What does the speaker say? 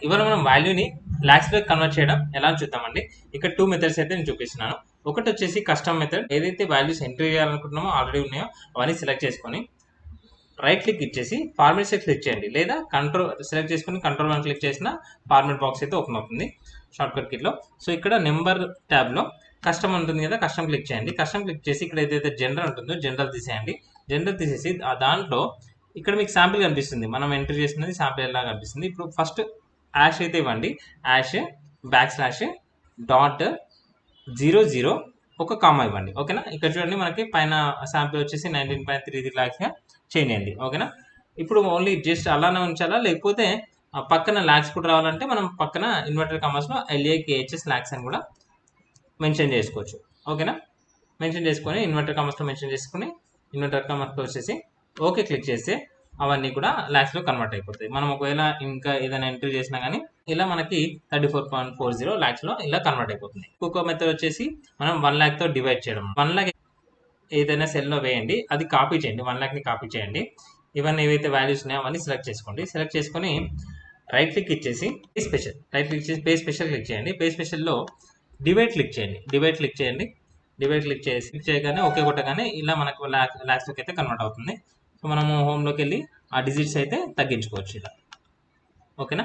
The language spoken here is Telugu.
ఇవాళ మనం వాల్యూని లాక్స్లో కన్వర్ట్ చేయడం ఎలా అని చూద్దామండి. ఇక్కడ 2 మెథడ్స్ అయితే నేను చూపిస్తున్నాను. ఒకటి వచ్చేసి కస్టమ్ మెథడ్. ఏదైతే వాల్యూస్ ఎంట్రీ చేయాలనుకుంటున్నామో ఆల్రెడీ ఉన్నాయో అవన్నీ సెలెక్ట్ చేసుకొని రైట్ క్లిక్ ఇచ్చేసి ఫార్మాట్ సెట్ క్లిక్ చేయండి, లేదా కంట్రోల్ సెలెక్ట్ చేసుకొని కంట్రోల్ 1 క్లిక్ చేసిన ఫార్మాట్ బాక్స్ అయితే ఓపెన్ అవుతుంది షార్ట్కట్ కిట్లో. సో ఇక్కడ నెంబర్ ట్యాబ్లో కస్టమ్ ఉంటుంది కదా, కస్టమ్ క్లిక్ చేయండి. కస్టమ్ క్లిక్ చేసి ఇక్కడ ఏదైతే జనరల్ ఉంటుందో జనరల్ తీసేయండి. జనరల్ తీసేసి దాంట్లో ఇక్కడ మీకు శాంపిల్ కనిపిస్తుంది, మనం ఎంటర్ చేసినది శాంపిల్ ఎలా కనిపిస్తుంది. ఇప్పుడు ఫస్ట్ యాష్ అయితే ఇవ్వండి. యాష్ /.00 ఒక కామా ఇవ్వండి. ఓకేనా. ఇక్కడ చూడండి మనకి పైన శాంపిల్ వచ్చేసి 19.33 lakhs చేంజ్ అయింది. ఓకేనా. ఇప్పుడు ఓన్లీ జస్ట్ అలానే ఉంచాలా, లేకపోతే పక్కన లాక్స్ కూడా రావాలంటే మనం పక్కన ఇన్వర్టర్ కామర్స్లో LAKHS లాక్స్ అని కూడా మెన్షన్ చేసుకోవచ్చు. ఓకేనా. మెన్షన్ చేసుకొని ఇన్వర్టర్ కామర్స్లో మెన్షన్ చేసుకుని ఇన్వర్టర్ కామర్స్లో వచ్చేసి ఓకే క్లిక్ చేస్తే అవన్నీ కూడా లాక్స్లో కన్వర్ట్ అయిపోతాయి. మనం ఒకవేళ ఇంకా ఏదైనా ఎంట్రీ చేసినా కానీ ఇలా మనకి 34.40 lakhsలో ఇలా కన్వర్ట్ అయిపోతుంది. ఇంకొక మెథడ్ వచ్చేసి మనం 1 lakhతో డివైడ్ చేయడం. 1 lakh ఏదైనా సెల్లో వేయండి, అది కాపీ చేయండి. 1 lakhని కాపీ చేయండి. ఇవన్నీ ఏవైతే వాల్యూస్ ఉన్నాయో అవన్నీ సెలెక్ట్ చేసుకోండి. సెలెక్ట్ చేసుకొని రైట్ క్లిక్ ఇచ్చేసి రైట్ క్లిక్ చేసి పే స్పెషల్ క్లిక్ చేయండి. పే స్పెషల్లో డివైడ్ క్లిక్ చేయండి. డివైడ్ క్లిక్ చేయగానే ఓకే కొట్టగానే ఇలా మనకు లాక్స్లోకి అయితే కన్వర్ట్ అవుతుంది. సో మనము హోమ్లోకి వెళ్ళి ఆ డిజిట్స్ అయితే తగ్గించుకోవచ్చు ఇలా. ఓకేనా.